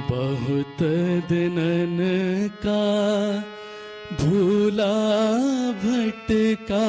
बहुत दिनन का भूला भटका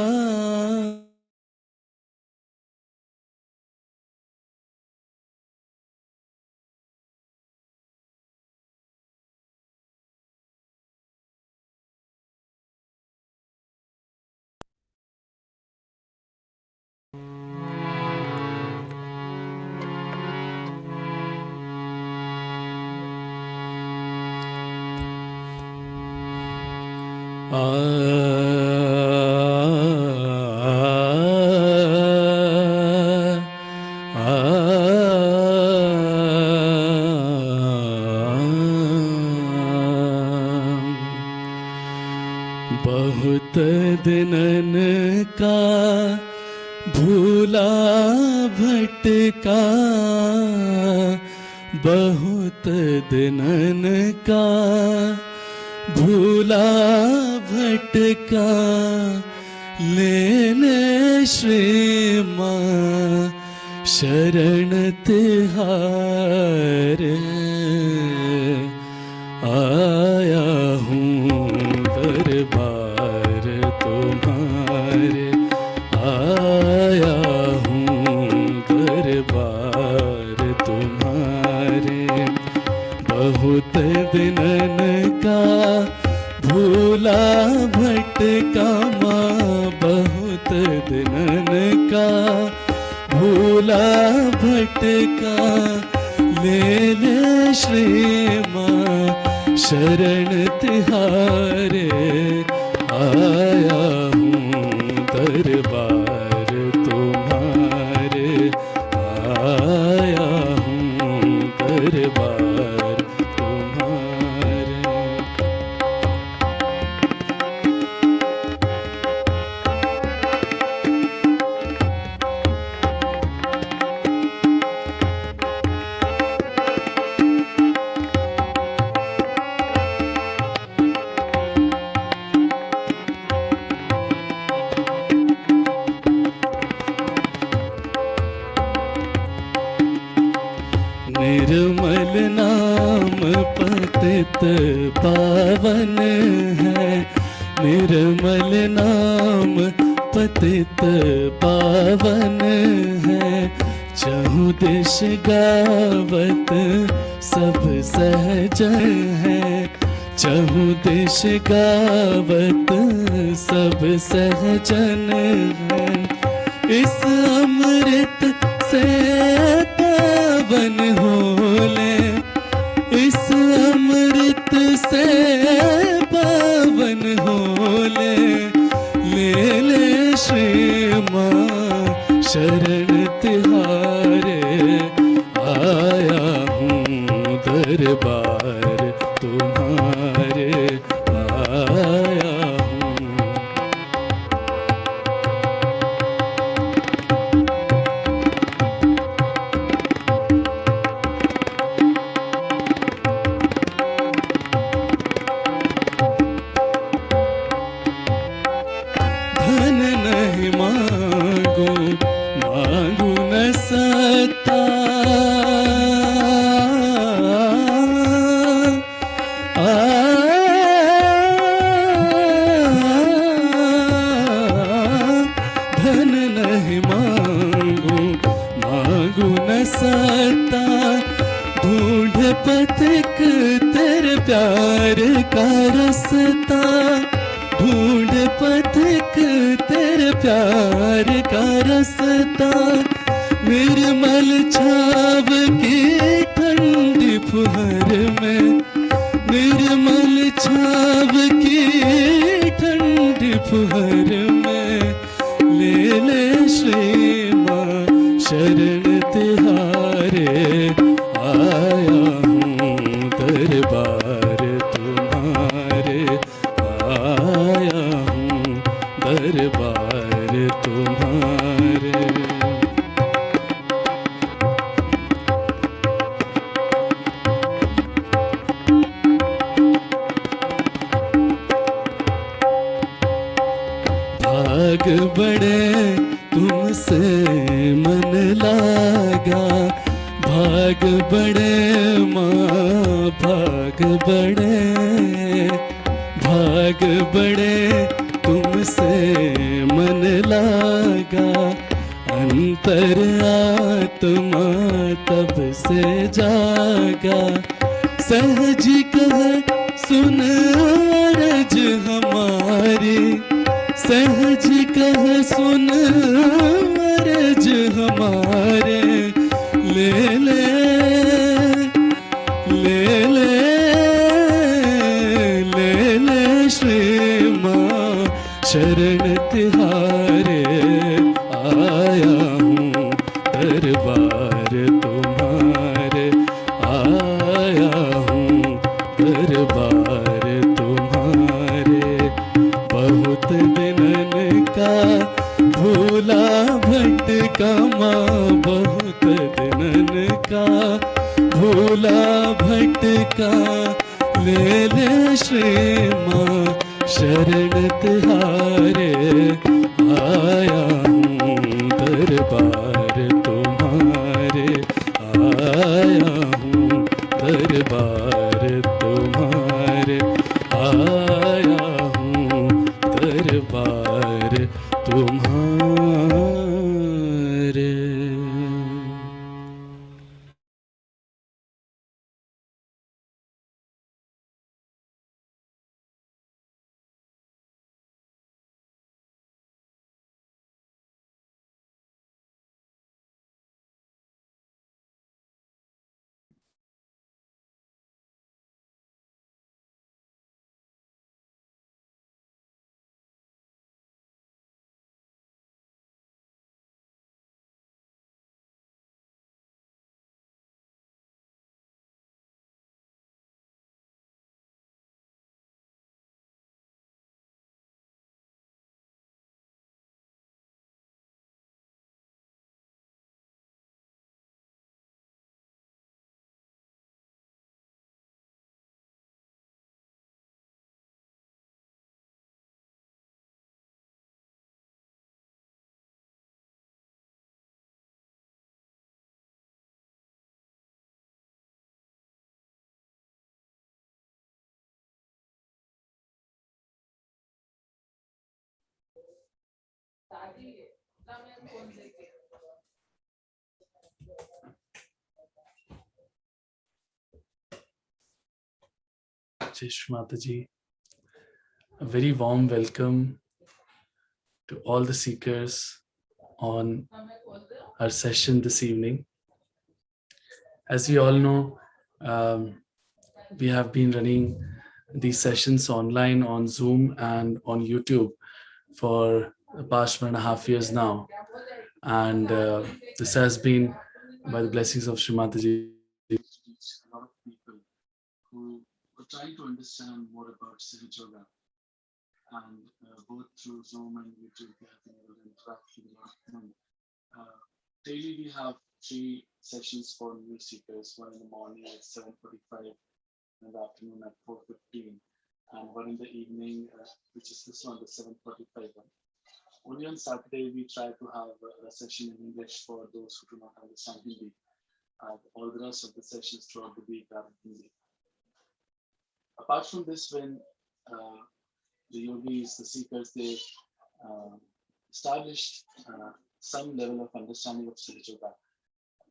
बहुत दिनन का भूला भटका, बहुत दिनन का भूला भटका, लेने श्री माँ शरण तिहारे, आया हूँ दरबार तुम्हारे, आया हूँ दरबार तुम्हारे। बहुत दिनन का भूला भटका माँ, बहुत दिनन का भूला भटका, ले ले श्री माँ शरण तिहारे, आया हूँ दरबार तुम्हारे, आया हूँ दरबार तुम्हारे। निर्मल नाम पतित पावन है, निर्मल नाम पतित पावन है, चहुँ दिश गावत सब सहजन है, चहुँ दिश गावत सब सहजन है। इस अमृत से पावन होले, इस अमृत से पावन होले, ले ले श्री माँ शरण तिहारे, आया हूँ दरबार तुम्हारे, आया हूँ। धन नहीं मांगू, मांगू न सकता, धन नहीं मांगू, मांगू न सकता, ढूंढ पथिक तेरे प्यार का रास्ता, ढूंढ पथिक तेरे प्यार का रास्ता, निर्मल छाव की ठंडी फुहर में, निर्मल छाव की ठंडी फुहर में, ले ले श्री माँ शरण तिहारे, आया हूँ दरबार तुम्हारे, आया हूँ दरबार तुम्हारे। तुमसे मन लागा, भाग बड़े माँ भाग बड़े, भाग बड़े तुमसे मन लागा, अंतर आत्मा तब से जागा। सहज कह सुन अरज हमारी, सहज कह सुन अरज हमारे, ले ले ले ले ले ले श्री माँ शरण तिहारे, आया हूँ दरबार तुम्हारे, आया हूँ दरबार तुम्हारे। बहुत दिनन का भूला भटका माँ, बहुत दिनन का भूला भटका, ले ले श्री माँ शरण तिहारे, आया हूँ दरबार तुम्हारे, आया हूँ दरबार तुम्हारे, आया हूँ दरबार तुम्हारे। Shree Mataji, a very warm welcome to all the seekers on our session this evening. As we all know, we have been running these sessions online on Zoom and on YouTube for the past 1.5 years now. And this has been, by the blessings of Shree Mataji, a lot of people who were trying to understand more about Sahaja. And both through Zoom and YouTube, we have been able to interact with a lot of them. Daily, we have 3 sessions for new seekers, one in the morning at 7:45, in the afternoon at 4:15, and one in the evening, which is this one, the 7:45 one. Only on Saturday, we try to have a session in English for those who do not understand Hindi. All the rest of the sessions throughout the week are in Hindi. Apart from this, when the yogis, the seekers, they established some level of understanding of Sahaja,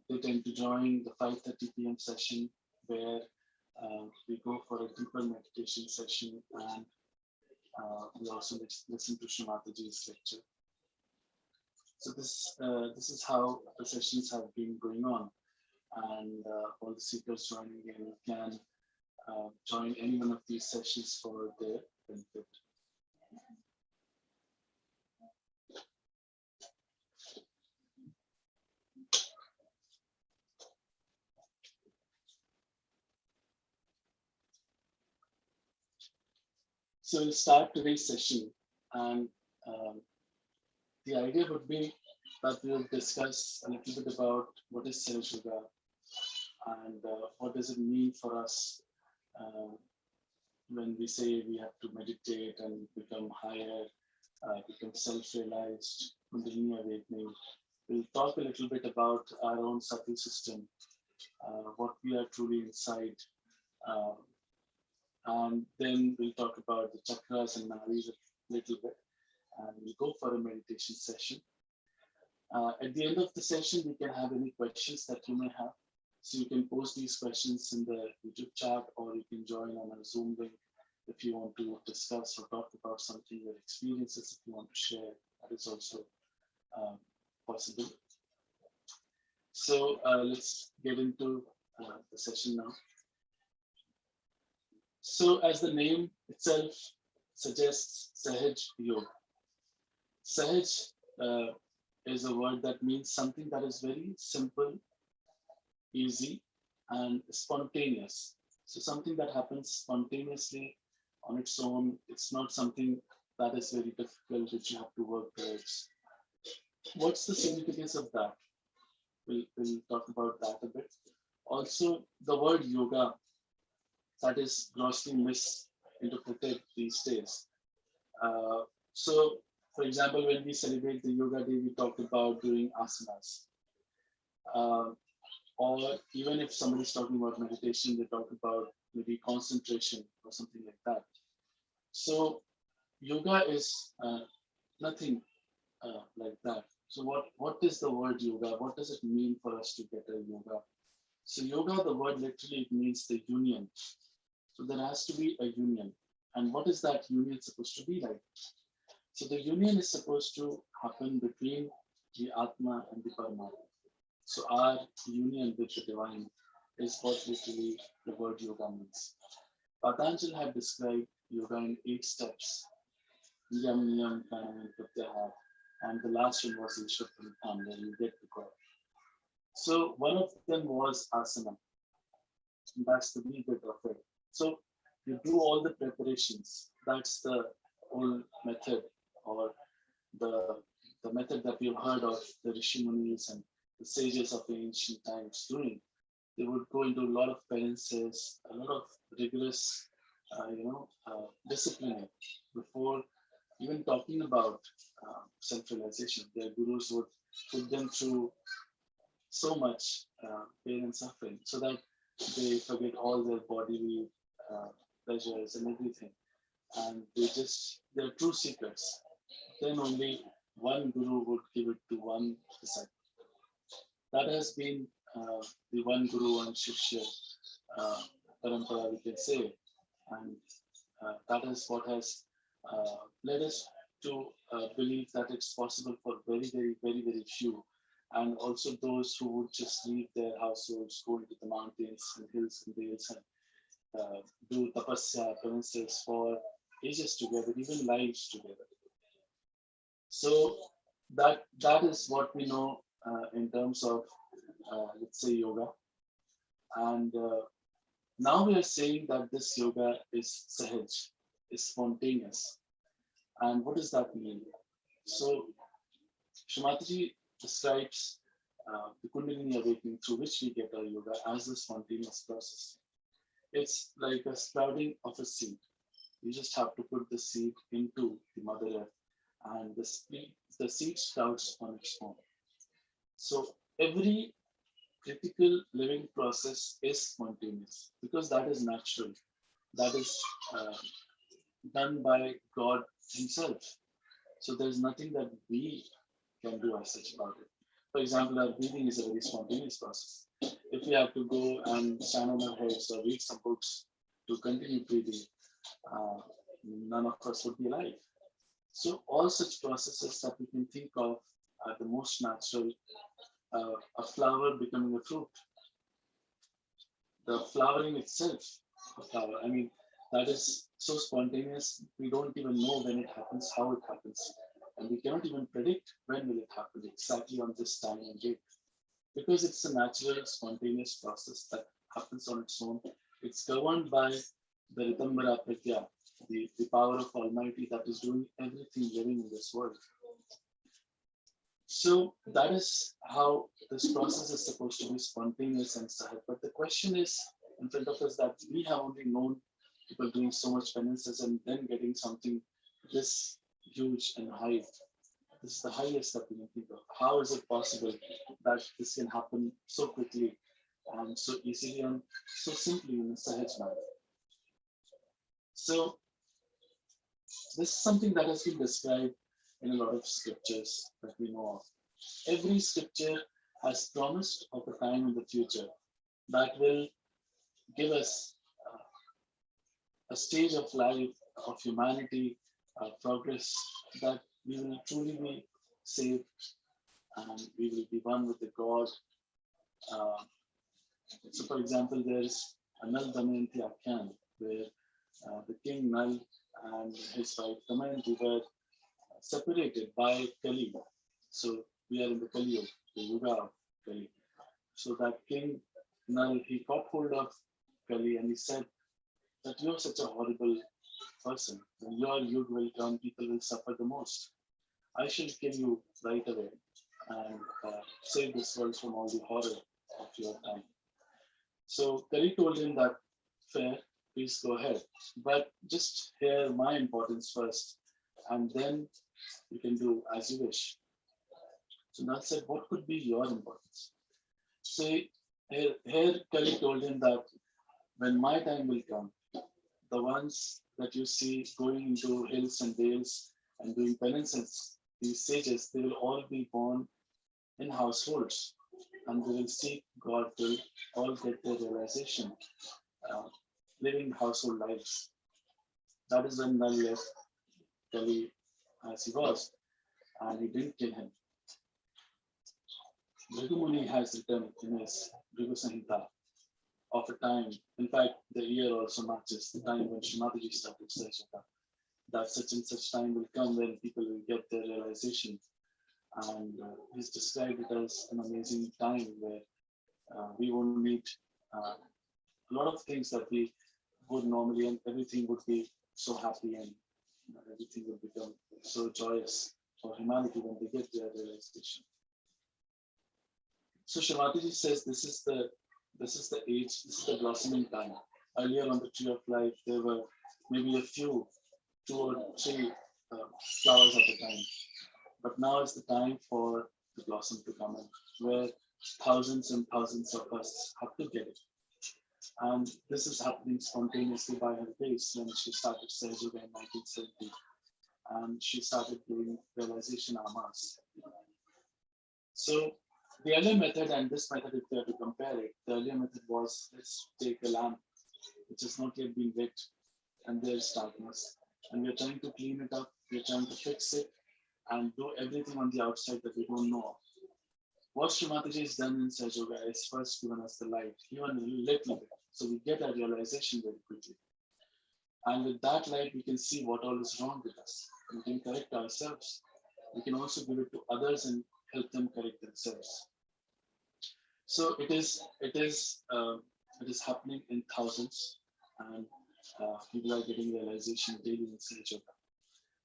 they tend to join the 5:30 p.m. session, where we go for a deeper meditation session, and we also listen to Shree Mataji's lecture. So this is how the sessions have been going on, and all the seekers joining in can join any one of these sessions for their benefit. So we'll start today's session, and the idea would be that we'll discuss a little bit about what is Sahaja and what does it mean for us when we say we have to meditate and become higher, become self-realized. Kundalini awakening. We'll talk a little bit about our own subtle system, what we are truly inside, uh, and then we'll talk about the chakras and nadis a little bit, and we'll go for a meditation session. At the end of the session, we can have any questions that you may have. So you can post these questions in the YouTube chat, or you can join on a Zoom link if you want to discuss or talk about something, your experiences, if you want to share, that is also possible. So let's get into the session now. So as the name itself suggests, Sahaj Yoga. Sahaj is a word that means something that is very simple, easy, and spontaneous. So something that happens spontaneously on its own. It's not something that is very difficult, which you have to work towards. What's the significance of that? We'll talk about that a bit. Also, the word yoga, that is grossly misinterpreted these days. So, for example, when we celebrate the Yoga Day, we talk about doing asanas. Or even if somebody's talking about meditation, they talk about maybe concentration or something like that. So yoga is nothing like that. So what is the word yoga? What does it mean for us to get a yoga? So yoga, the word literally means the union. So there has to be a union. And what is that union supposed to be like? So the union is supposed to happen between the Atma and the Paramatma. So our union with the divine is what literally the word yoga means. Patanjali had described yoga in 8 steps. Yam, Niyam, Pranayam, Pratyahara. And the last one was VISHUDDHI, where you get to God. So one of them was asana. That's the wee bit of it. So you do all the preparations. That's the old method, or the method that we've heard of the Rishi Munis and the sages of the ancient times doing. They would go into a lot of penances, a lot of rigorous, discipline before even talking about self-realization. Their gurus would put them through so much pain and suffering so that they forget all their bodily pleasures and everything. And they're true seekers. Then only one guru would give it to one disciple. That has been the one guru, one shishya parampara, we can say. And that is what has led us to believe that it's possible for very, very, very, very few. And also those who would just leave their households, go into the mountains and hills and dales and do tapasya, penances for ages together, even lives together. So that is what we know in terms of, let's say, yoga. And now we are saying that this yoga is sahaj, is spontaneous. And what does that mean? So Shree Mataji describes the Kundalini awakening through which we get our yoga as a spontaneous process. It's like a sprouting of a seed. You just have to put the seed into the Mother Earth, and the seed sprouts on its own. So every critical living process is spontaneous because that is natural. That is done by God Himself. So there's nothing that we can do as such about it. For example, our breathing is a very spontaneous process. If we have to go and stand on our heads or read some books to continue breathing, none of us would be alive. So all such processes that we can think of are the most natural. A flower becoming a fruit. The flowering itself, a flower, I mean, that is so spontaneous, we don't even know when it happens, how it happens. And we cannot even predict when will it happen exactly on this time and date. Because it's a natural, spontaneous process that happens on its own. It's governed by the Ritambara Pratya, the power of Almighty that is doing everything living in this world. So that is how this process is supposed to be spontaneous and sahaj. But the question is in front of us that we have only known people doing so much penances and then getting something this huge and high. This is the highest that we can think of. How is it possible that this can happen so quickly and so easily and so simply in a Sahaj manner? So this is something that has been described in a lot of scriptures that we know of. Every scripture has promised of a time in the future that will give us a stage of life, of humanity, progress, that we will truly be saved and we will be one with the God. Uh, so, for example, there's Nal Damayanti Akhyan, where the king Nal and his wife Damayanti were separated by Kali. So, we are in the Kali Yuga, the Yuga of Kali. So, that king Nal, he caught hold of Kali and he said that you're such a horrible person. When your Yuga will come, people will suffer the most. I shall kill you right away and save this world from all the horror of your time. So Kali told him that, fair, please go ahead. But just hear my importance first, and then you can do as you wish. So Nal said, what could be your importance? So here Kali told him that when my time will come, the ones that you see going into hills and dales and doing penances, these sages, they will all be born in households and they will seek God till all get their realization, living household lives. That is when Nal left Kali as he was, and he didn't kill him. Bhrigu Muni has written in his Bhrigu Samhita of a time, in fact, the year also matches the time when Shree Mataji started Sahaja, that such and such time will come when people will get their realization. And he's described it as an amazing time where we won't meet a lot of things that we would normally, and everything would be so happy and everything will become so joyous for humanity when they get their realization. So Shree Mataji says this is the age, this is the blossoming time. Earlier on the tree of life, there were maybe a few, 2 or 3 flowers at a time. But now is the time for the blossom to come in, where thousands and thousands of us have to get it. And this is happening spontaneously by her pace when she started Sahaja in 1970. And she started doing realization amas. So the earlier method and this method, if we are to compare it, the earlier method was, let's take a lamp which has not yet been lit and there's darkness. And we're trying to clean it up, we're trying to fix it and do everything on the outside that we don't know of. What Shree Mataji has done in Sahaja Yoga is first given us the light, even a little bit, so we get a realization very quickly. And with that light, we can see what all is wrong with us. We can correct ourselves. We can also give it to others and help them correct themselves. So it is happening in thousands, and people are getting realization daily in Sahaja Yoga.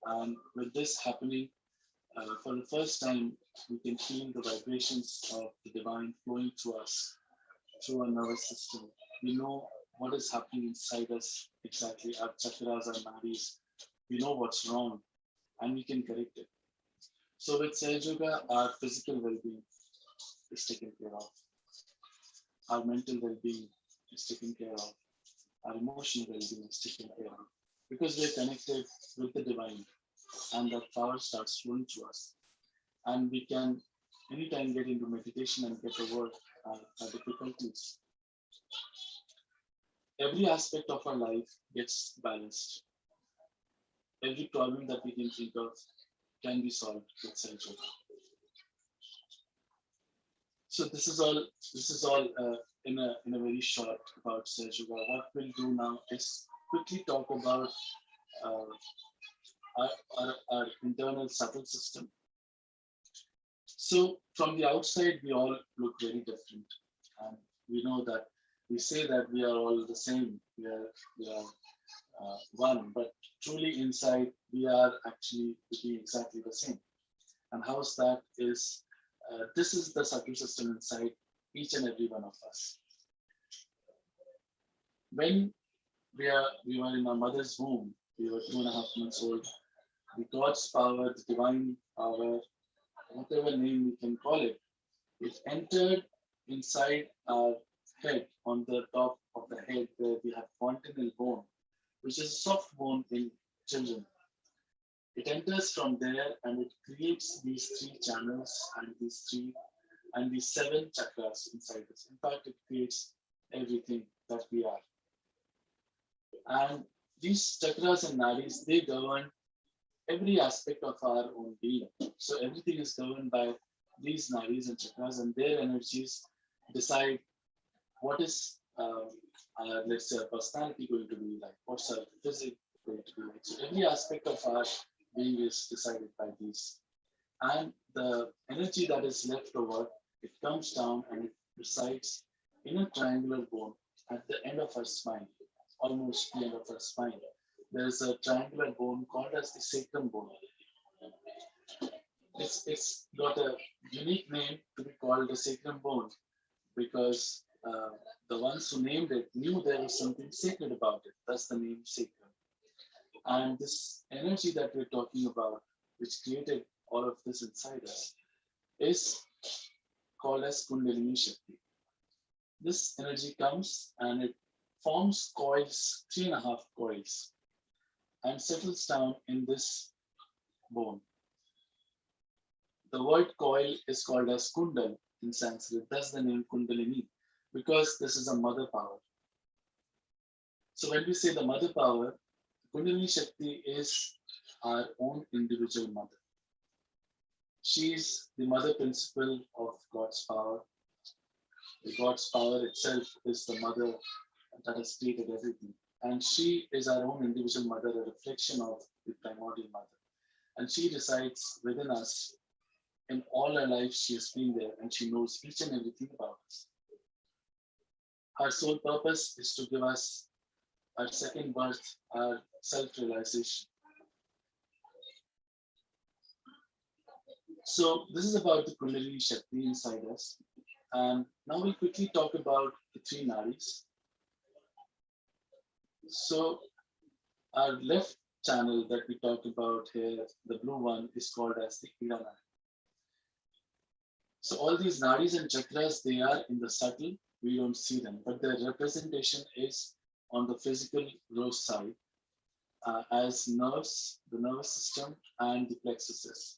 And with this happening, for the first time, we can feel the vibrations of the divine flowing through us, through our nervous system. We know what is happening inside us exactly. Our chakras, our nadis. We know what's wrong, and we can correct it. So with Sahaja Yoga, our physical well-being is taken care of. Our mental well-being is taken care of. Our emotional well-being is taken care of. Because we're connected with the divine, and that power starts flowing to us. And we can anytime get into meditation and get over our difficulties. Every aspect of our life gets balanced. Every problem that we can think of can be solved with Sahaja Yoga. So this is all in a very short about Sahaja Yoga. What we'll do now is quickly talk about our internal subtle system. So from the outside, we all look very different, and we know that we say that we are all the same. We are one, but truly inside, we are actually exactly the same. And how's that is, this is the subtle system inside each and every one of us. When we were in our mother's womb, we were 2.5 months old, the God's power, the divine power, whatever name we can call it, it entered inside our head, on the top of the head where we have fontanel bone, which is a soft bone in children. It enters from there and it creates these three channels and these seven chakras inside us. In fact, it creates everything that we are. And these chakras and nadis, they govern every aspect of our own being. So everything is governed by these nadis and chakras, and their energies decide what is, let's say, our personality going to be like, what's our physique going to be like. So every aspect of our being is decided by these. And the energy that is left over, it comes down and it resides in a triangular bone at the end of our spine, almost the end of our spine. There is a triangular bone called as the sacrum bone. It's got a unique name to be called the sacrum bone because the ones who named it knew there was something sacred about it. That's the name sacrum. And this energy that we're talking about, which created all of this inside us, is called as Kundalini Shakti. This energy comes and it forms coils, 3.5 coils, and settles down in this bone. The word coil is called as Kundal in Sanskrit. That's the name Kundalini, because this is a mother power. So when we say the mother power, Kundalini Shakti is our own individual mother. She's the mother principle of God's power. The God's power itself is the mother that has created everything. And she is our own individual mother, a reflection of the primordial mother. And she resides within us. In all our lives, she has been there and she knows each and everything about us. Her sole purpose is to give us our second birth, our self-realization. So this is about the Kundalini Shakti inside us. And now we'll quickly talk about the three nadis. So our left channel that we talked about here, the blue one, is called as the Ida Nadi. So all these nadis and chakras, they are in the subtle, we don't see them, but their representation is on the physical gross side as nerves, the nervous system, and the plexuses.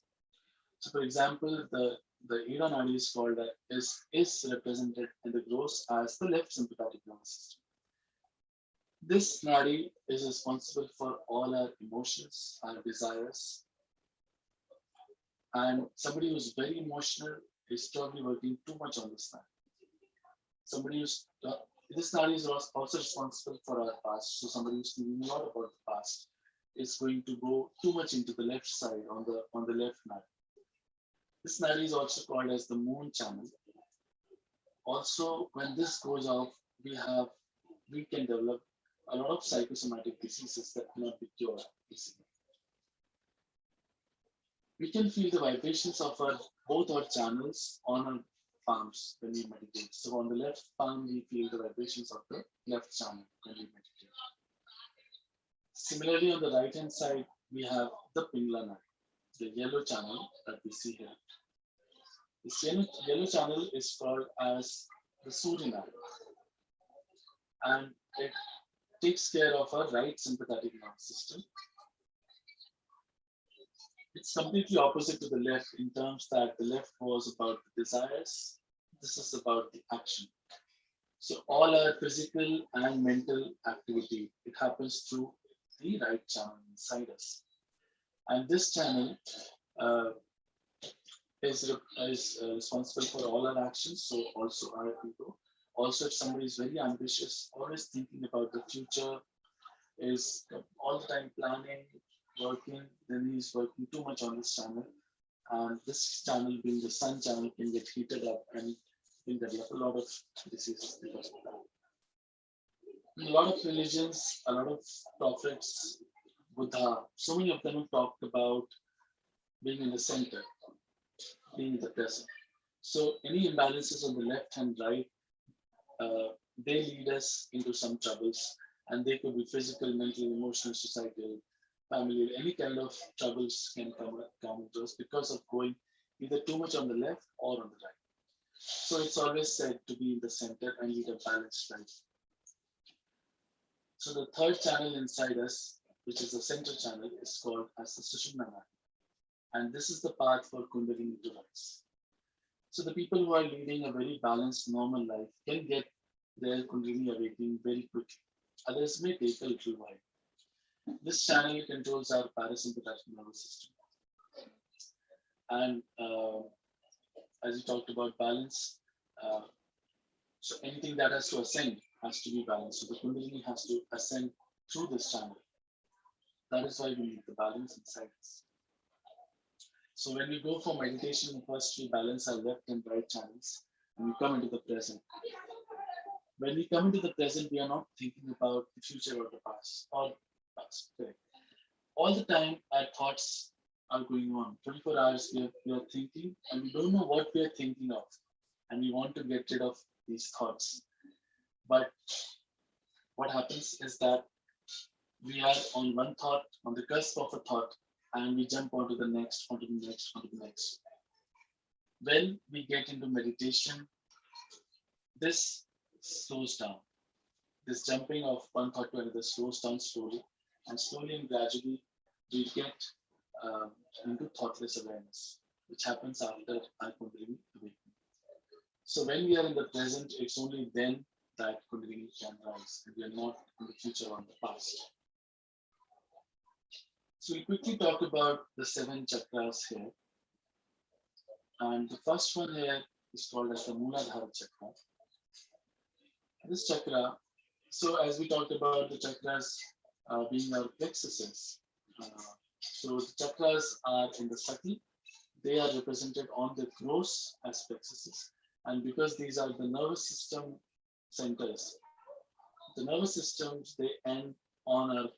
So for example, the Ida Nadi is called is represented in the gross as the left sympathetic nervous system. This Nadi is responsible for all our emotions, our desires. And somebody who's very emotional is probably working too much on this Nadi. Somebody who's, this Nadi is also responsible for our past. So somebody who's thinking a lot about the past is going to go too much into the left side on the left Nadi. This Nadi is also called as the moon channel. Also, when this goes off, we can develop a lot of psychosomatic diseases that cannot be cured easily. We can feel the vibrations of both our channels on our palms when we meditate. So on the left palm, we feel the vibrations of the left channel when we meditate. Similarly, on the right hand side, we have the Pingla Nadi, the yellow channel that we see here. This yellow channel is called as the Surya Nadi, and it takes care of our right sympathetic nervous system. It's completely opposite to the left in terms that the left was about the desires. This is about the action. So all our physical and mental activity, it happens through the right channel inside us. And this channel is responsible for all our actions, so also our ego. Also, if somebody is very ambitious, always thinking about the future, is all the time planning, working, then he's working too much on this channel. And this channel, being the sun channel, can get heated up and can develop a lot of diseases because of that. In a lot of religions, a lot of prophets, Buddha, so many of them have talked about being in the center, being in the present. So any imbalances on the left and right, they lead us into some troubles, and they could be physical, mental, emotional, societal, family, any kind of troubles can come into us because of going either too much on the left or on the right. So it's always said to be in the center and lead a balanced life. So the third channel inside us, which is the center channel, is called as the Sushumna Nadi. And this is the path for Kundalini to rise. So the people who are leading a very balanced, normal life can get their Kundalini awakening very quickly. Others may take a little while. This channel controls our parasympathetic nervous system. And as you talked about balance, so anything that has to ascend has to be balanced. So the Kundalini has to ascend through this channel. That is why we need the balance inside us. So when we go for meditation, first we balance our left and right channels and we come into the present. When we come into the present, we are not thinking about the future or the past or past. Correct. All the time, our thoughts are going on. 24 hours we are thinking and we don't know what we are thinking of. And we want to get rid of these thoughts. But what happens is that we are on one thought, on the cusp of a thought, and we jump onto the next, onto the next, onto the next. When we get into meditation, this slows down. This jumping of one thought to another slows down slowly, and slowly and gradually we get into thoughtless awareness, which happens after our Kundalini awakening. So when we are in the present, it's only then that Kundalini can rise, and we are not in the future or in the past. So we'll quickly talk about the 7 chakras here. And the first one here is called as the MULADHARA chakra. This chakra, so as we talked about the chakras being our plexuses, so the chakras are in the Sati, they are represented on the gross as plexuses. And because these are the nervous system centers, the nervous systems, they end on our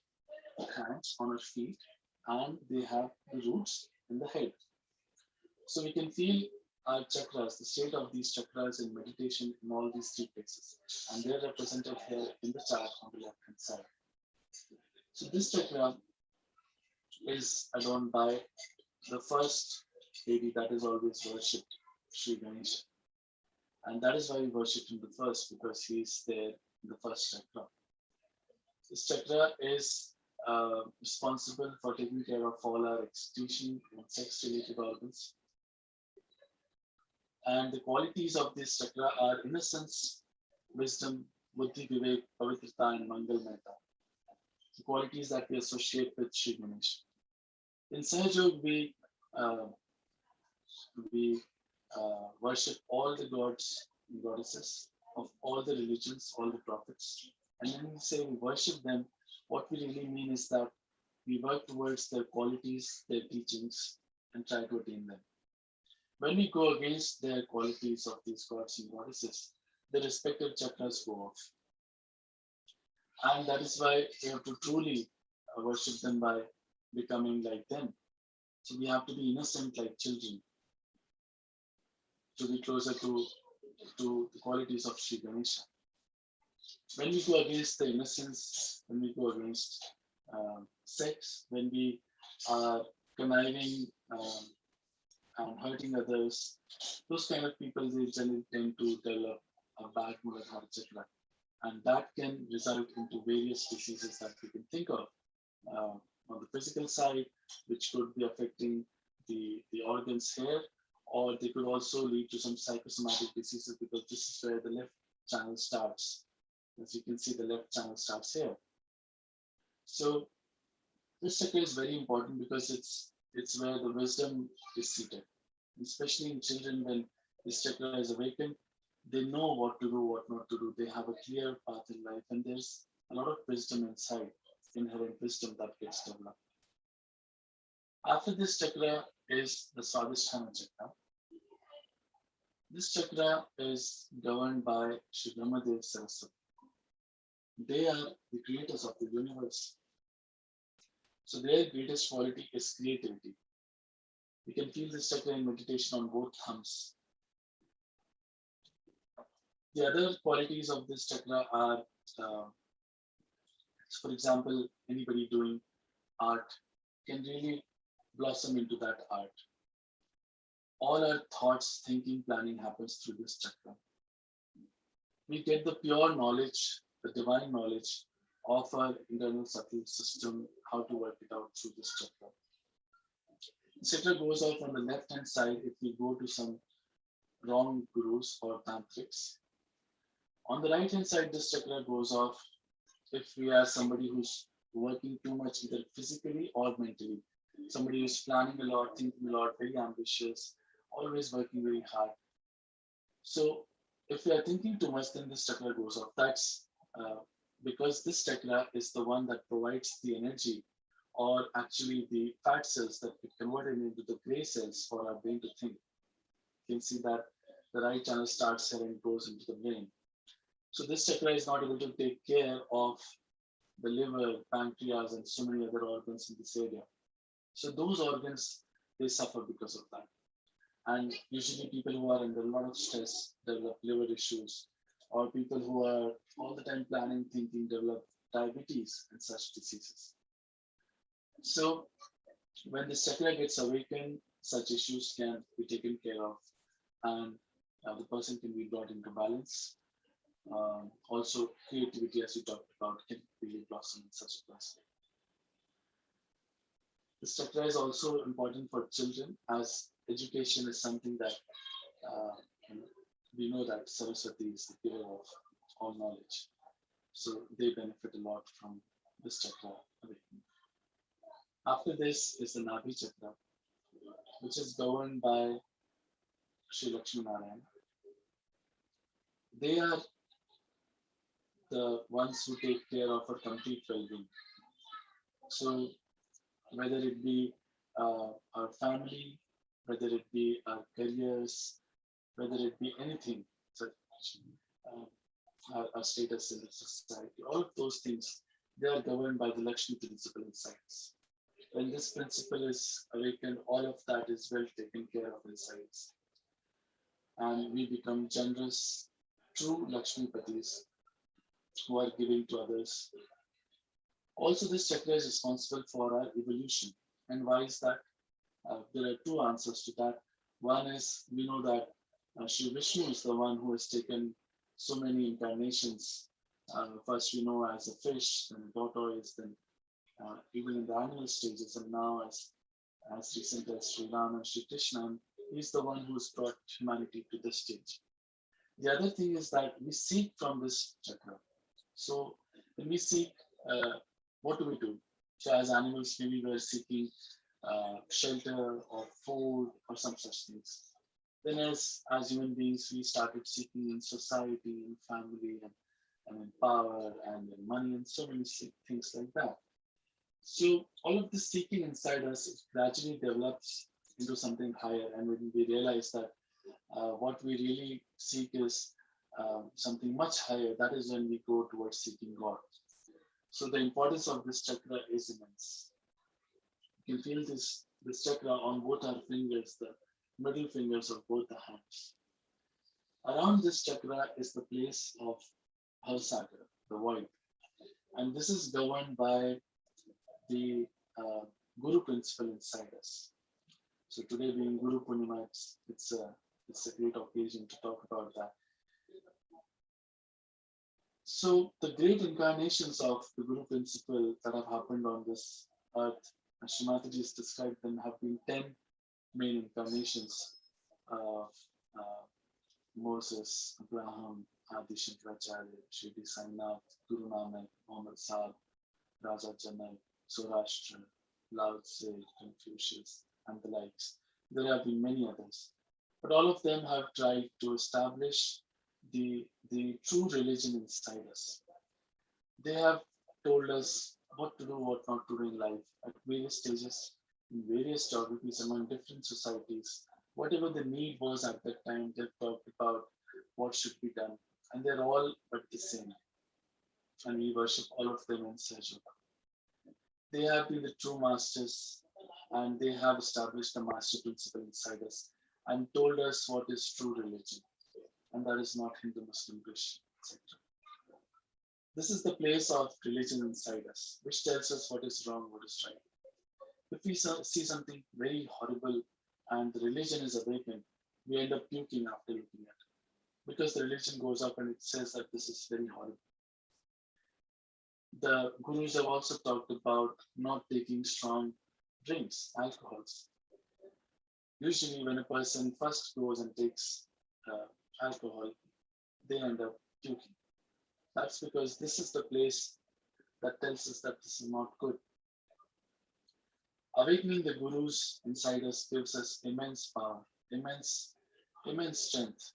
hands, on our feet, and they have the roots in the head. So we can feel our chakras, the state of these chakras in meditation in all these 3 places. And they're represented here in the chart on the left hand side. So this chakra is adorned by the first Devi that is always worshipped, Shree Ganesha. And that is why we worship him the first, because he is there in the first chakra. This chakra is responsible for taking care of all our excretion and sex-related organs. And the qualities of this chakra are innocence, wisdom, buddhi, vivek, pavitrita, and mangalmata. The qualities that we associate with Shree Ganesha. In Sahaja, we worship all the gods and goddesses of all the religions, all the prophets. And when we say we worship them, what we really mean is that we work towards their qualities, their teachings, and try to attain them. When we go against their qualities of these gods and goddesses, the respective chakras go off. And that is why we have to truly worship them by becoming like them. So we have to be innocent like children to be closer to the qualities of Shree Ganesha. When we go against the innocence, when we go against sex, when we are conniving and hurting others, those kind of people, they generally tend to develop a bad Muladhara chakra. And that can result into various diseases that we can think of on the physical side, which could be affecting the organs here, or they could also lead to some psychosomatic diseases, because this is where the left channel starts. As you can see, the left channel starts here. So this chakra is very important because it's where the wisdom is seated. Especially in children, when this chakra is awakened, they know what to do, what not to do. They have a clear path in life, and there's a lot of wisdom inside, inherent wisdom that gets developed. After this chakra is the Swadhisthana chakra. This chakra is governed by Sri Brahmadev Saraswati. They are the creators of the universe. So their greatest quality is creativity. We can feel this chakra in meditation on both thumbs. The other qualities of this chakra are, for example, anybody doing art can really blossom into that art. All our thoughts, thinking, planning happens through this chakra. We get the pure knowledge, the divine knowledge of our internal subtle system, how to work it out through this chakra. The chakra goes off on the left hand side if we go to some wrong gurus or tantrics. On the right hand side, this chakra goes off if we are somebody who's working too much either physically or mentally. Somebody who's planning a lot, thinking a lot, very ambitious, always working very hard. So if we are thinking too much, then this chakra goes off. That's because this chakra is the one that provides the energy or actually the fat cells that get converted into the gray cells for our brain to think. You can see that the right channel starts here and goes into the brain. So this chakra is not able to take care of the liver, pancreas, and so many other organs in this area. So those organs, they suffer because of that. And usually people who are under a lot of stress develop liver issues, or people who are all the time planning, thinking, develop diabetes and such diseases. So when the chakra gets awakened, such issues can be taken care of, and the person can be brought into balance. Also, creativity, as we talked about, can really blossom in such a person. This chakra is also important for children, as education is something that we know that Saraswati is the giver of all knowledge. So they benefit a lot from this chakra awakening. After this is the Nadhi chakra, which is governed by Sri Lakshmi Narayan. They are the ones who take care of our complete well-being. So whether it be our family, whether it be our careers, whether it be anything, such our status in the society, all of those things, they are governed by the Lakshmi principle inside us. When this principle is awakened, all of that is well taken care of inside us. And we become generous, true Lakshmi Patis who are giving to others. Also, this chakra is responsible for our evolution. And why is that? There are two answers to that. One is, we know that Sri Vishnu is the one who has taken so many incarnations. First, we know as a fish, then a tortoise, then even in the animal stages, and now as recent as Sri Ram and Sri Krishna, he's the one who's brought humanity to this stage. The other thing is that we seek from this chakra. So when we seek, what do we do? So as animals, maybe we're seeking shelter or food or some such things. Then as human beings, we started seeking in society, in family, and in power, and in money, and so many things like that. So all of this seeking inside us gradually develops into something higher. And when we realize that what we really seek is something much higher, that is when we go towards seeking God. So the importance of this chakra is immense. You can feel this chakra on both our fingers, the middle fingers of both the hands. Around this chakra is the place of Bhavsagar, the void. And this is governed by the Guru principle inside us. So today being Guru Purnima, it's a great occasion to talk about that. So the great incarnations of the Guru principle that have happened on this earth, as Shree Mataji has described them, have been 10 main incarnations of Moses, Abraham, Adi Shankaracharya, Shri Sainath, Guru Nanak, Muhammad Saab, Raja Janak, Zoroaster, Lao Tse, Confucius, and the likes. There have been many others, but all of them have tried to establish the true religion inside us. They have told us what to do, what not to do in life at various stages, in various geographies, among different societies. Whatever the need was at that time, they talked about what should be done. And they're all but the same. And we worship all of them in Sahaja. They have been the true masters, and they have established the master principle inside us and told us what is true religion. And that is not Hindu, Muslim, Christian, etc. This is the place of religion inside us, which tells us what is wrong, what is right. If we see something very horrible and the religion is awakened, we end up puking after looking at it. Because the religion goes up and it says that this is very horrible. The gurus have also talked about not taking strong drinks, alcohols. Usually when a person first goes and takes alcohol, they end up puking. That's because this is the place that tells us that this is not good. Awakening the gurus inside us gives us immense power, immense strength,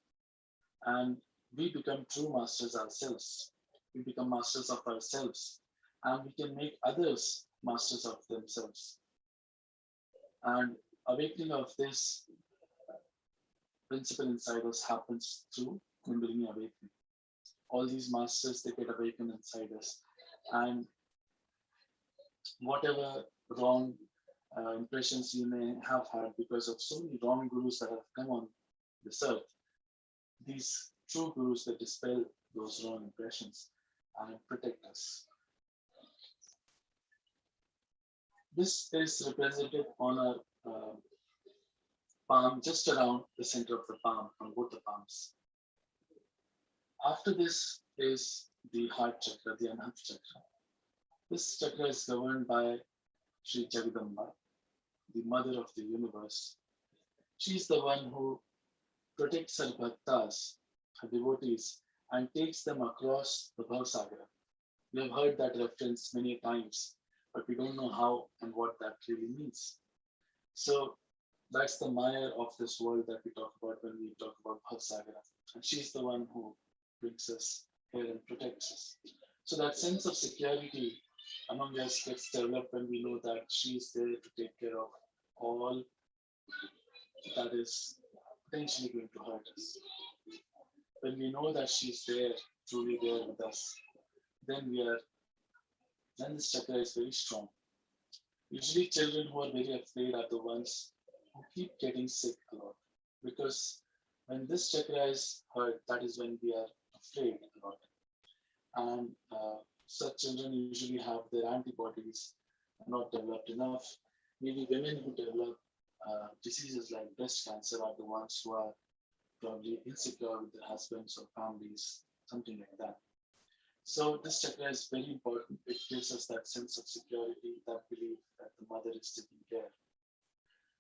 and we become true masters ourselves. We become masters of ourselves, and we can make others masters of themselves. And awakening of this principle inside us happens through Kundalini awakening. All these masters, they get awakened inside us, and whatever wrong impressions you may have had because of so many wrong gurus that have come on this earth, these true gurus that dispel those wrong impressions and protect us. This is represented on a palm, just around the center of the palm, on both the palms. After this is the heart chakra, the Anahata chakra. This chakra is governed by Sri Jagadamba, the mother of the universe. She is the one who protects her bhaktas, her devotees, and takes them across the Bhavsagara. We have heard that reference many times, but we don't know how and what that really means. So that's the Maya of this world that we talk about when we talk about Bhavsagara. And she's the one who brings us here and protects us. So that sense of security among us gets developed when we know that she's there to take care of all that is potentially going to hurt us. When we know that she's there, truly there with us, then this chakra is very strong. Usually children who are very afraid are the ones who keep getting sick a lot. Because when this chakra is hurt, that is when we are afraid a lot. And such children usually have their antibodies not developed enough. Maybe women who develop diseases like breast cancer are the ones who are probably insecure with their husbands or families, something like that. So this chakra is very important. It gives us that sense of security, that belief that the mother is taking care.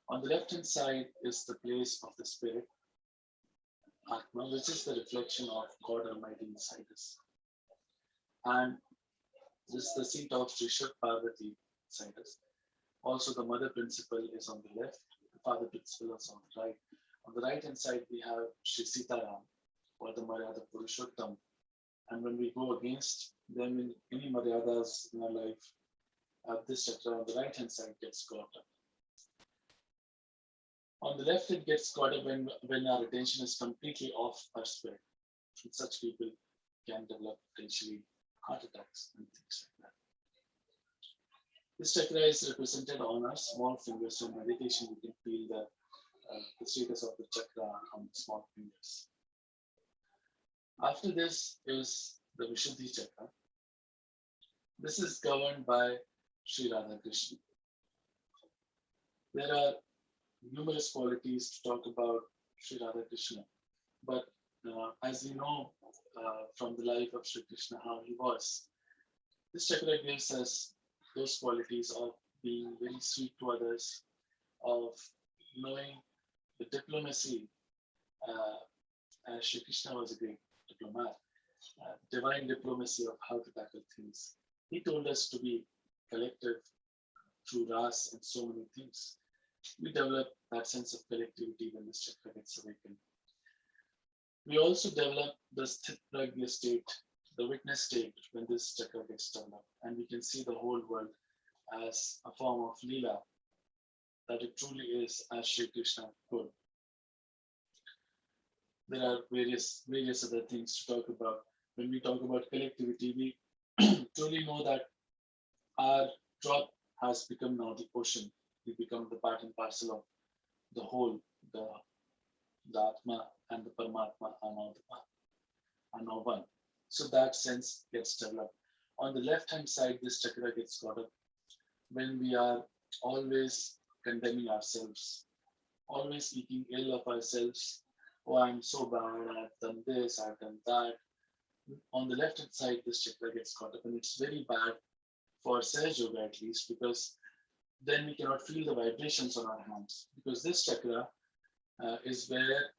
On the left-hand side is the place of the spirit, Atma, which is the reflection of God Almighty inside us. And this is the seat of Sri Parvati inside us. Also, the mother principle is on the left, the father principle is on the right. On the right-hand side, we have Sri Sitaram, or the Maryada Purushottam. And when we go against them in any Maryadas in our life, this chakra on the right-hand side gets caught up. On the left, it gets caught up when our attention is completely off our spirit. And such people can develop potentially heart attacks and things like that. This chakra is represented on our small fingers. So in meditation, we can feel the status of the chakra on the small fingers. After this is the Vishuddhi chakra. This is governed by Sri Radha Krishna. There are numerous qualities to talk about Sri Radha Krishna, but as we know from the life of Sri Krishna, how he was, this chakra gives us those qualities of being very sweet to others, of knowing the diplomacy, as Sri Krishna was a great diplomat, divine diplomacy of how to tackle things. He told us to be collective through Ras and so many things. We develop that sense of collectivity when this chakra gets awakened. We also develop the Sthit Pragya state, the witness state, when this chakra gets developed. And we can see the whole world as a form of Leela, that it truly is as Sri Krishna could. There are various other things to talk about. When we talk about collectivity, we truly know that our drop has become now the ocean. We become the part and parcel of the whole, the Atma and the Paramatma are now one. So that sense gets developed. On the left-hand side, this chakra gets caught up when we are always condemning ourselves, always speaking ill of ourselves. Oh, I'm so bad, I've done this, I've done that. On the left hand side, this chakra gets caught up, and it's very bad for Sahaja Yoga at least, because then we cannot feel the vibrations on our hands. Because this chakra is where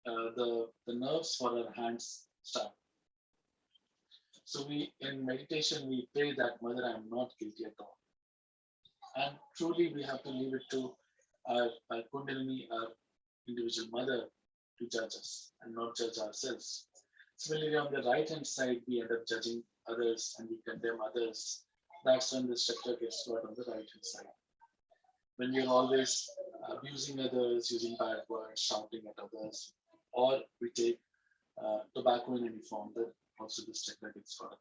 the nerves for our hands start. So we, in meditation, we pray that Mother, I am not guilty at all. And truly, we have to leave it to our Kundalini, our individual mother, to judge us and not judge ourselves. Similarly, on the right hand side, we end up judging others and we condemn others. That's when this chakra gets got on the right hand side. When we're always abusing others, using bad words, shouting at others, or we take tobacco in any form, that also this chakra gets got up.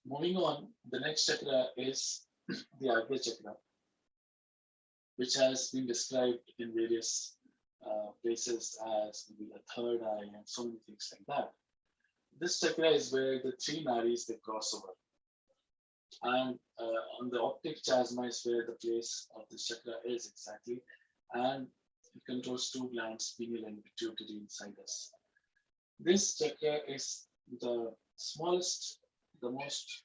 Moving on, the next chakra is the Agya chakra, which has been described in various places as maybe the third eye and so many things like that. This chakra is where the three nadis they cross over. And on the optic chiasma is where the place of this chakra is exactly. And it controls two glands, pineal and pituitary inside us. This chakra is the smallest, the most,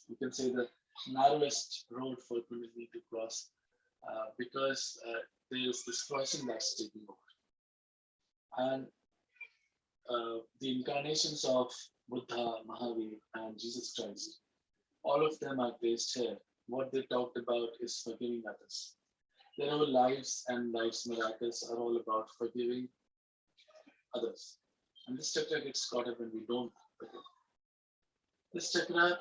you can say the narrowest road for Kundalini to cross because there's this crossing that's taking over. And the incarnations of Buddha, Mahavir, and Jesus Christ, all of them are placed here. What they talked about is forgiving others. Their whole lives and life's miracles are all about forgiving others. And this chakra gets caught up when we don't forgive. This chakra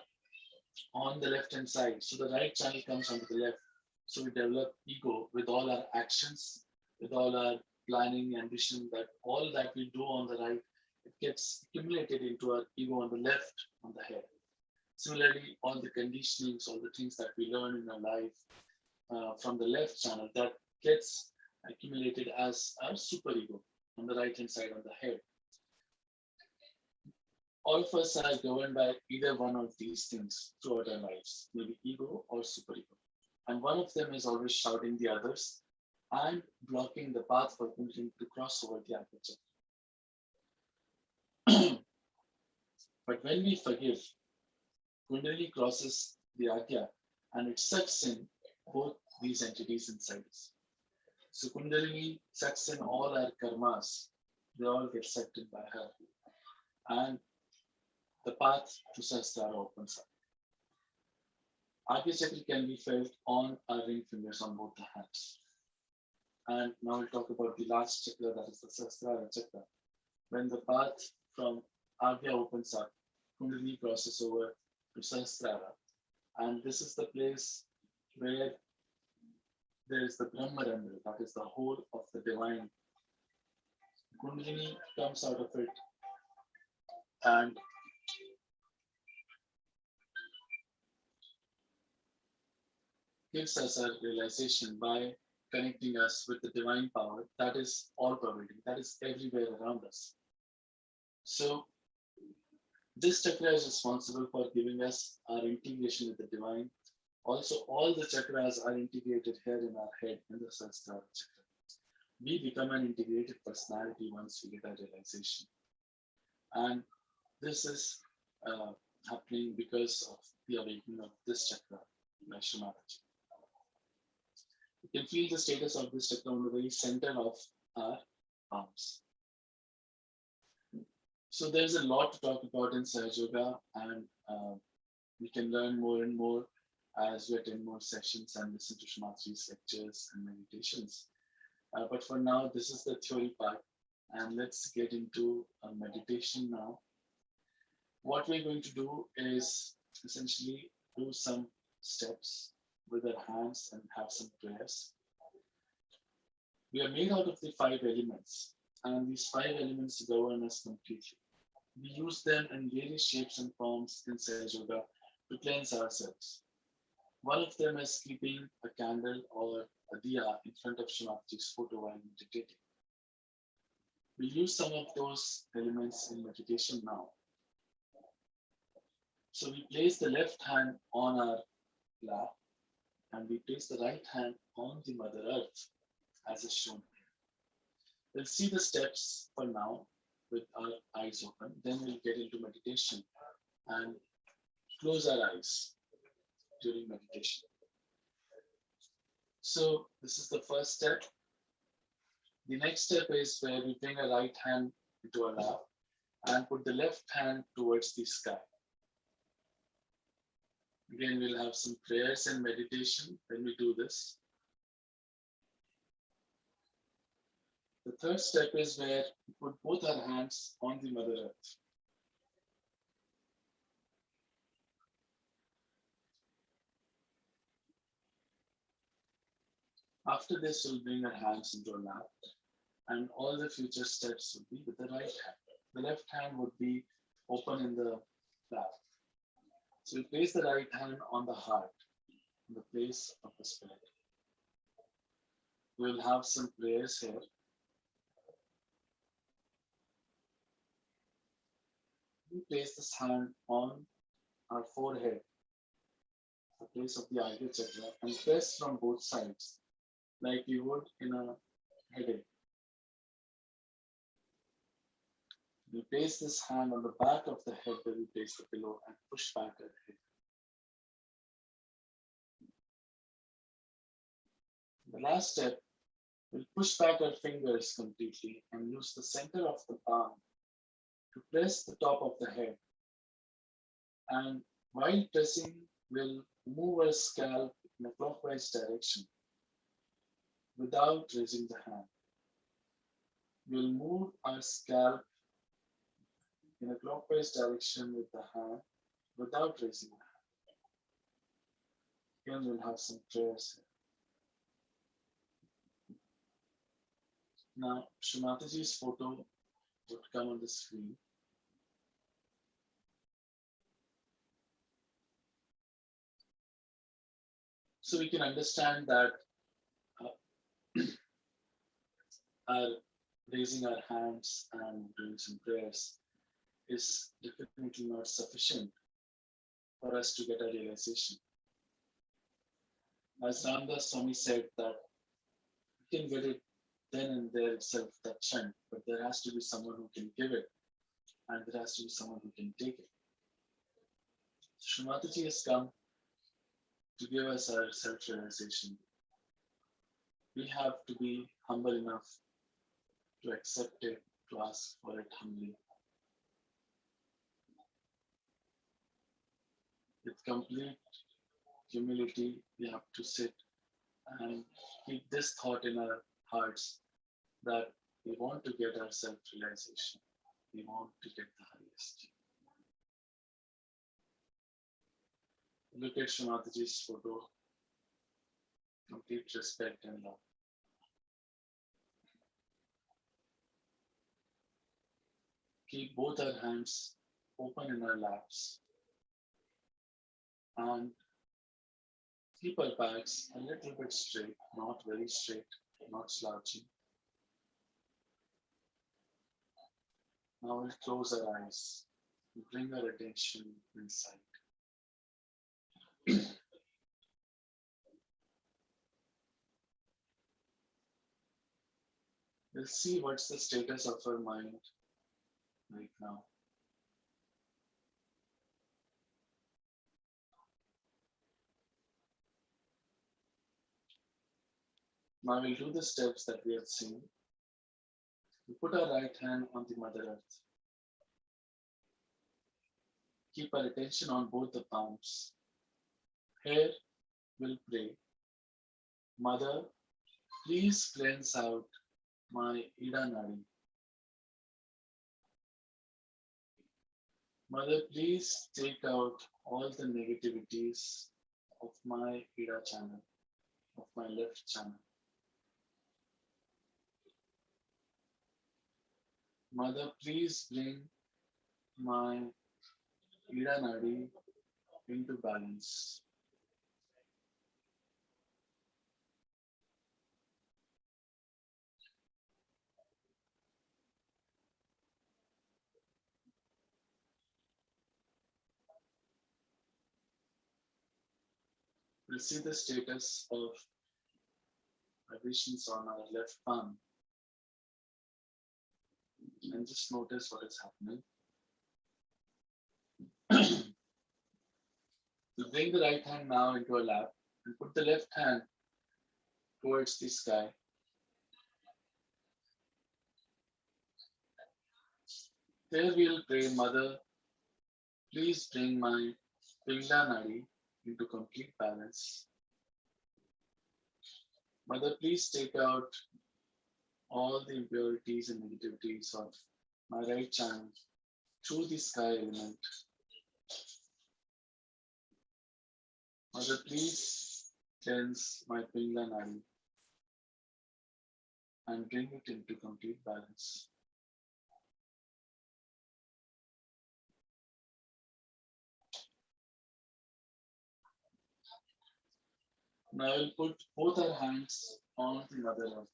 on the left hand side, so the right channel comes onto the left. So we develop ego with all our actions, with all our planning, ambition, that all that we do on the right, it gets accumulated into our ego on the left, on the head. Similarly, all the conditionings, all the things that we learn in our life from the left channel, that gets accumulated as our superego on the right hand side on the head. All of us are governed by either one of these things throughout our lives, maybe ego or superego. And one of them is always shouting the others and blocking the path for Kundalini to cross over the Agya chakra. But when we forgive, Kundalini crosses the Agya and it sucks in both these entities inside us. So Kundalini sucks in all our karmas. They all get sucked in by her. And the path to Sahasrara opens up. Agya chakra can be felt on our ring fingers on both the hands. And now we'll talk about the last chakra, that is the Sahasrara chakra. When the path from Agya opens up, Kundalini crosses over to Sahasrara. And this is the place where there is the Brahmarandra, that is the whole of the divine. Kundalini comes out of it and gives us a realization by connecting us with the divine power that is all pervading, that is everywhere around us. So this chakra is responsible for giving us our integration with the divine. Also, all the chakras are integrated here in our head in the Sahasrara chakra. We become an integrated personality once we get our realization. And this is happening because of the awakening of this chakra by Shree Mataji. You can feel the status of this chakra on the very center of our palms. So there's a lot to talk about in Sahaja Yoga, and we can learn more and more as we attend more sessions and listen to Shree Mataji's lectures and meditations. But for now, this is the theory part, and let's get into meditation now. What we're going to do is essentially do some steps with our hands and have some prayers. We are made out of the 5 elements, and these 5 elements govern us completely. We use them in various shapes and forms in Sahaja Yoga to cleanse ourselves. One of them is keeping a candle or a diya in front of Shree Mataji's photo while meditating. We'll use some of those elements in meditation now. So we place the left hand on our lap and we place the right hand on the Mother Earth as is shown here. We'll see the steps for now with our eyes open. Then we'll get into meditation and close our eyes during meditation. So this is the first step. The next step is where we bring our right hand into our lap and put the left hand towards the sky. Again, we'll have some prayers and meditation when we do this. The third step is where we put both our hands on the Mother Earth. After this, we'll bring our hands into our lap, and all the future steps would be with the right hand. The left hand would be open in the lap. So we place the right hand on the heart, in the place of the spirit. We'll have some prayers here. We place this hand on our forehead, the place of the Untitled Chakra, and press from both sides, like you would in a headache. We place this hand on the back of the head where we place the pillow and push back our head. The last step, we'll push back our fingers completely and use the center of the palm to press the top of the head. And while pressing, we'll move our scalp in a clockwise direction without raising the hand. We'll move our scalp in a clockwise direction with the hand without raising the hand. Again, we'll have some prayers here. Now, Shree Mataji's photo would come on the screen. So we can understand that our raising our hands and doing some prayers is definitely not sufficient for us to get a realization. As Ramdas Swami said that we can get it then and there itself, that chant, but there has to be someone who can give it, and there has to be someone who can take it. Shree Mataji has come to give us our self-realization. We have to be humble enough to accept it, to ask for it humbly. With complete humility, we have to sit and keep this thought in our hearts that we want to get our self-realization. We want to get the highest. Look at Shree Mataji's photo. Complete respect and love. Keep both our hands open in our laps and keep our backs a little bit straight, not very straight, not slouching. Now we'll close our eyes and bring our attention inside. We'll see what's the status of our mind right now. Now we'll do the steps that we have seen. We put our right hand on the Mother Earth. Keep our attention on both the palms. Here we'll pray. Mother, please cleanse out my Ida Nadi. Mother, please take out all the negativities of my Ida channel, of my left channel. Mother, please bring my Ida Nadi into balance. we'll see the status of vibrations on our left palm and just notice what is happening. We'll bring the right hand now into our lap and put the left hand towards the sky. There we'll pray, Mother, please bring my Pingla Nadi into complete balance. Mother, please take out all the impurities and negativities of my right channel through the sky element. Mother, please cleanse my Pingla Nadi and bring it into complete balance. Now I will put both our hands on the Mother Earth.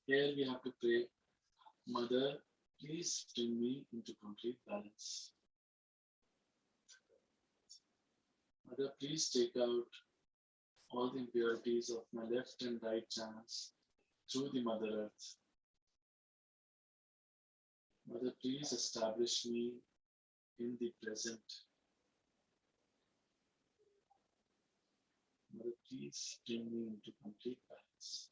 Here we have to pray, Mother, please bring me into complete balance. Mother, please take out all the impurities of my left and right channels through the Mother Earth. Mother, please establish me in the present. Mother, please bring me into complete balance.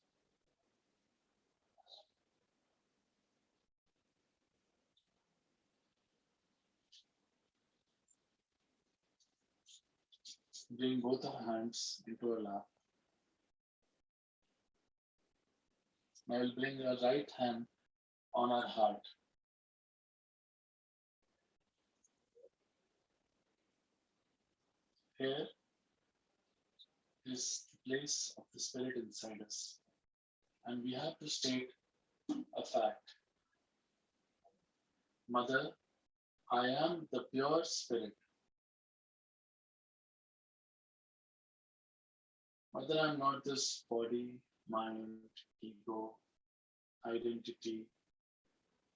Bring both our hands into our lap. Now I will bring our right hand on our heart. Here is the place of the spirit inside us. And we have to state a fact. Mother, I am the pure spirit. Mother, I am not this body, mind, ego, identity.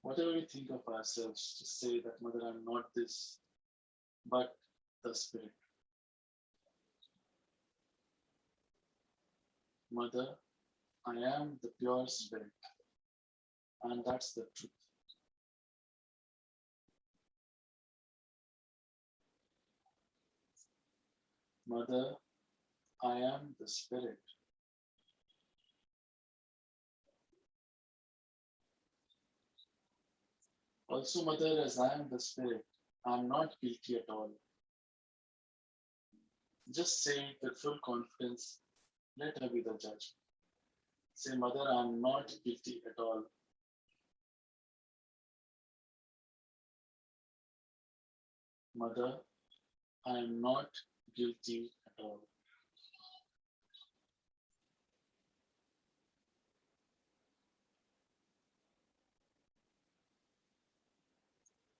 Whatever we think of ourselves, to say that, Mother, I am not this, but the spirit. Mother, I am the pure spirit, and that's the truth. Mother, I am the spirit. Also, Mother, as I am the spirit, I am not guilty at all. Just say it with full confidence, let her be the judge. Say, Mother, I am not guilty at all. Mother, I am not guilty at all.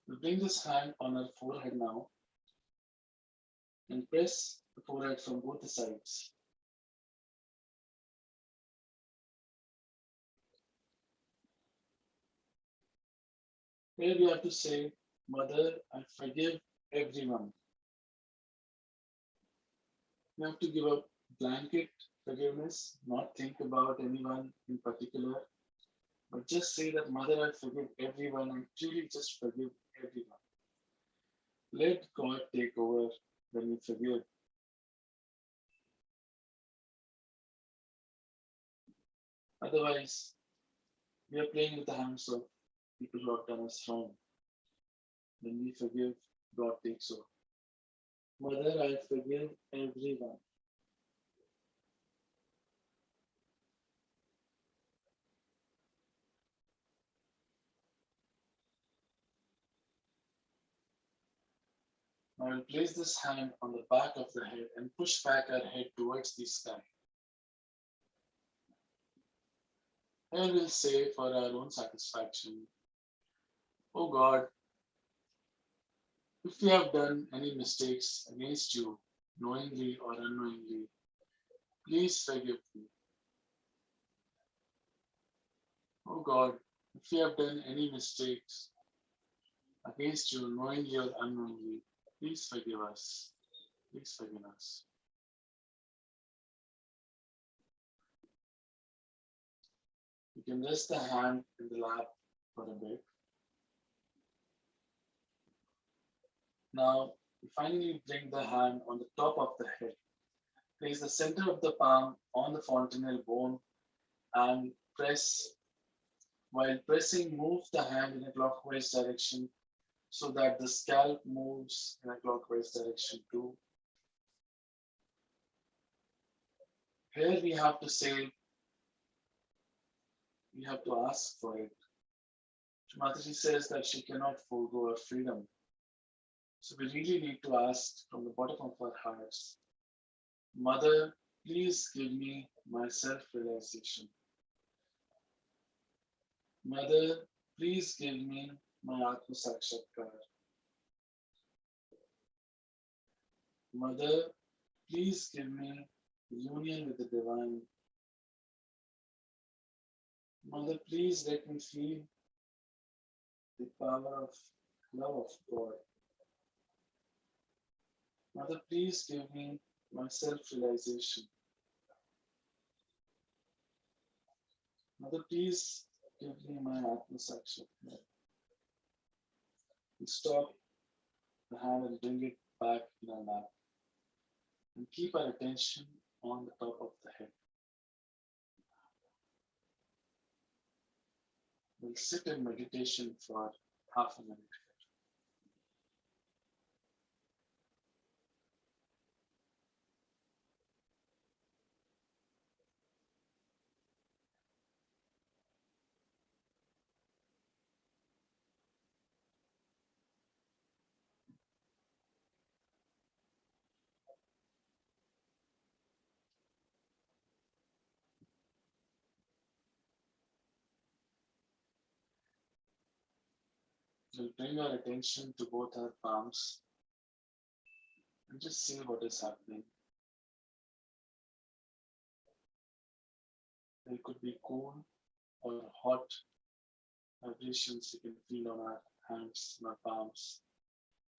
We bring this hand on our forehead now and press the forehead from both the sides. Here we have to say, Mother, I forgive everyone. You have to give a blanket forgiveness, not think about anyone in particular, but just say that, Mother, I forgive everyone, and truly just forgive everyone. Let God take over when you forgive. Otherwise, we are playing with the hands of people who have done us wrong. When we forgive, God takes over. Mother, I forgive everyone. Now we'll place this hand on the back of the head and push back our head towards the sky. And we'll say for our own satisfaction, Oh God, if we have done any mistakes against you, knowingly or unknowingly, please forgive me. Oh God, If we have done any mistakes against you, knowingly or unknowingly, please forgive us. Please forgive us. You can rest the hand in the lap for a bit. Now, you finally bring the hand on the top of the head. Place the center of the palm on the fontanelle bone and press. While pressing, move the hand in a clockwise direction so that the scalp moves in a clockwise direction too. Here we have to say, we have to ask for it. Shree Mataji says that she cannot forego her freedom. So we really need to ask from the bottom of our hearts, Mother, please give me my self-realization. Mother, please give me my Atma Sakshatkar. Mother, please give me union with the divine. Mother, please let me feel the power of love of God. Mother, please give me my self-realization. Mother, please give me my Atma Sakshatkar. We stop the hand and bring it back in our lap. And keep our attention on the top of the head. We'll sit in meditation for half a minute. We'll bring our attention to both our palms and just see what is happening. There could be cool or hot vibrations you can feel on our hands, on our palms.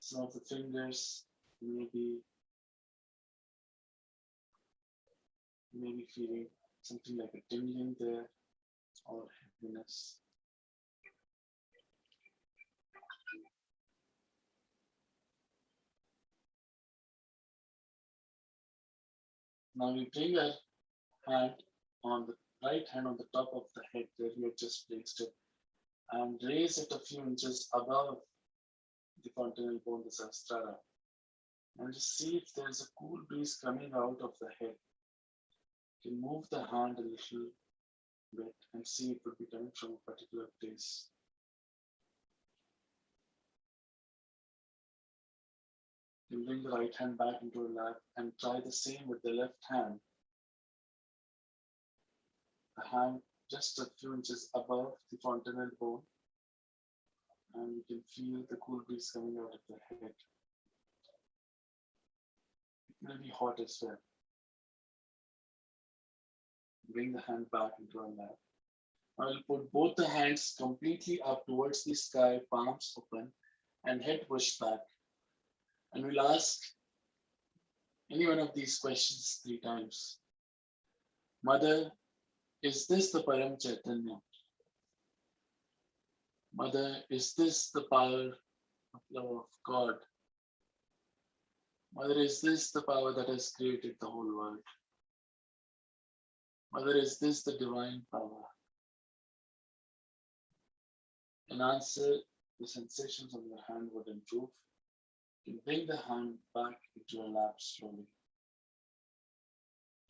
Some of the fingers may be feeling something like a tingling there or heaviness. Now we bring our hand on the right hand on the top of the head where we have just placed it and raise it a few inches above the fontanelle bone, the Sahasrara, and just see if there's a cool breeze coming out of the head. You can move the hand a little bit and see it would be coming from a particular place. You bring the right hand back into your lap and try the same with the left hand. The hand just a few inches above the fontanelle bone, and you can feel the cool breeze coming out of the head. It may be hot as well. Bring the hand back into our lap. I will put both the hands completely up towards the sky, palms open, and head pushed back. And we'll ask any one of these questions 3 times. Mother, is this the Param Chaitanya? Mother, is this the power of love of God? Mother, is this the power that has created the whole world? Mother, is this the divine power? In answer, the sensations on your hand would improve. You can bring the hand back into your lap slowly.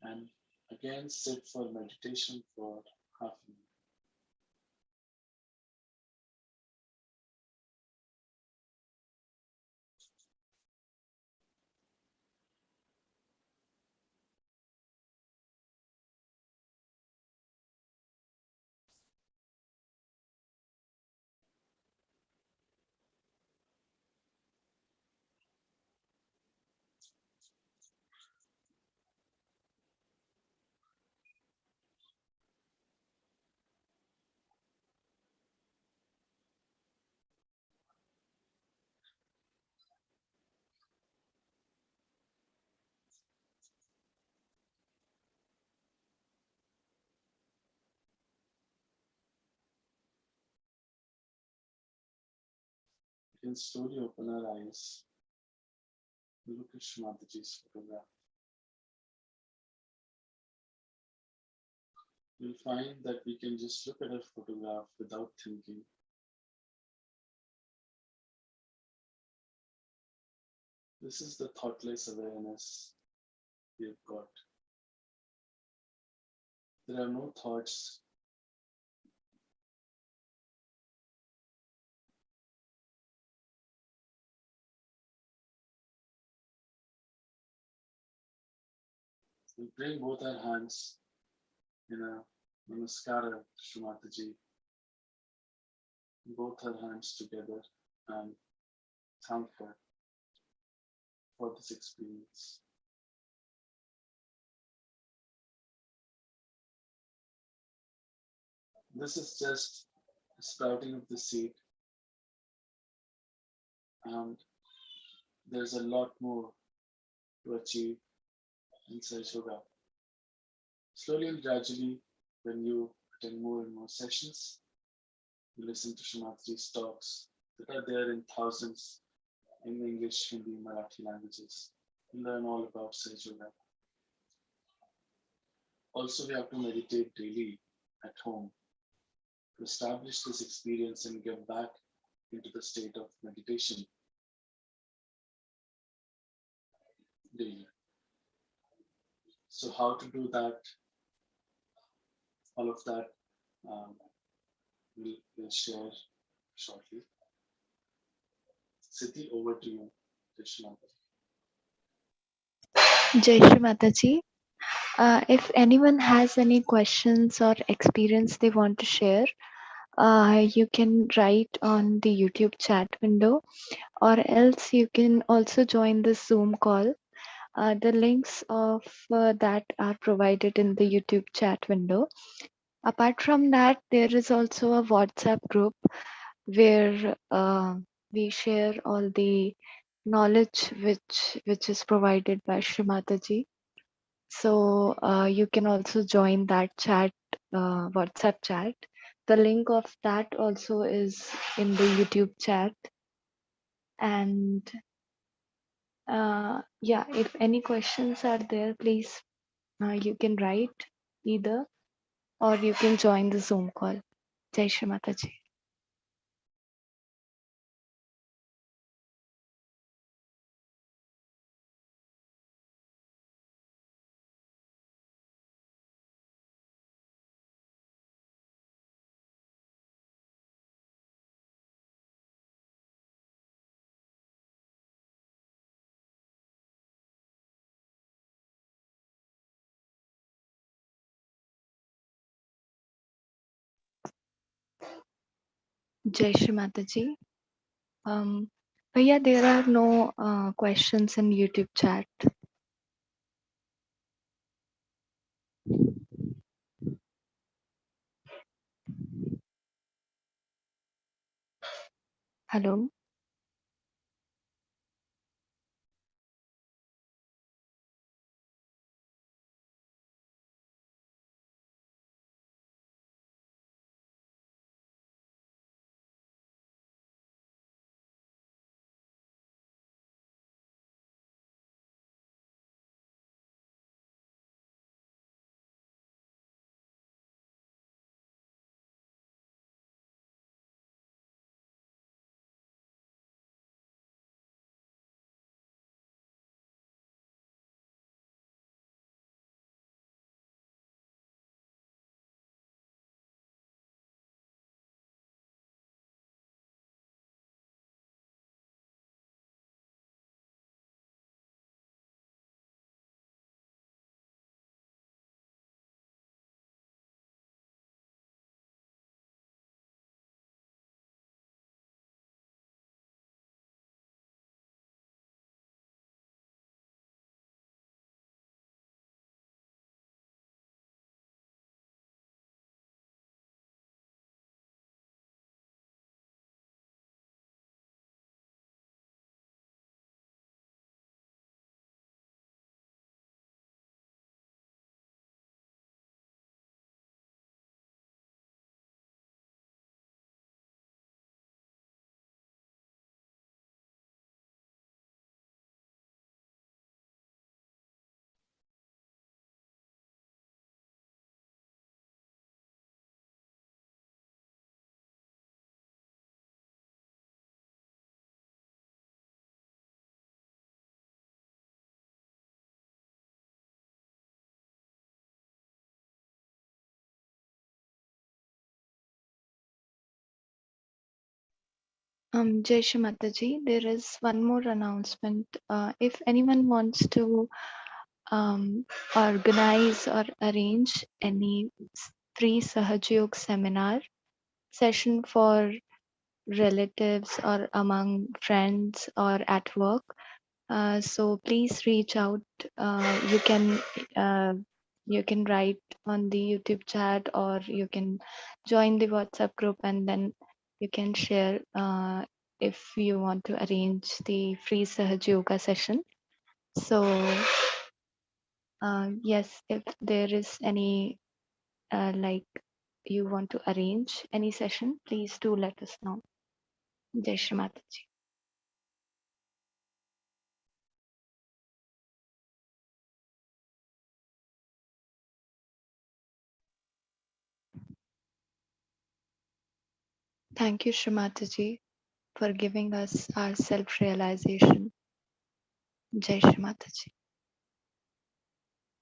And again, sit for meditation for half a minute. can slowly open our eyes and look at Shree Mataji's photograph. You'll find that we can just look at a photograph without thinking. This is the thoughtless awareness we have got. There are no thoughts. We bring both our hands in a namaskara to Shree Mataji. Both our hands together and thank her for this experience. This is just a sprouting of the seed, and there's a lot more to achieve in Sahaja. Slowly and gradually, when you attend more and more sessions, you listen to Shree Mataji's talks that are there in thousands in English, Hindi, Marathi languages. You learn all about Sahaja. Also, we have to meditate daily at home to establish this experience and get back into the state of meditation daily. So how to do that, all of that, we'll share shortly. Siddhi, over to you. Jai Shri Mataji. If anyone has any questions or experience they want to share, you can write on the YouTube chat window, or else you can also join the Zoom call. The links of that are provided in the YouTube chat window. Apart from that, there is also a WhatsApp group where we share all the knowledge which is provided by Shri Mataji. So you can also join that chat, WhatsApp chat. The link of that also is in the YouTube chat. And yeah, if any questions are there, please you can write either, or you can join the Zoom call. Jai Shri Mataji. Jai Shri Mataji. But yeah, there are no questions in YouTube chat. Hello. Jai Shri Mataji, there is one more announcement. If anyone wants to organize or arrange any free Sahaja Yoga seminar session for relatives or among friends or at work, so please reach out. Uh, you can write on the YouTube chat, or you can join the WhatsApp group, and then you can share if you want to arrange the free Sahaj Yoga session. So yes, if there is any like you want to arrange any session, please do let us know. Jai Shri Mataji. Thank you, Shri Mataji, for giving us our self-realization. Jai Shri Mataji.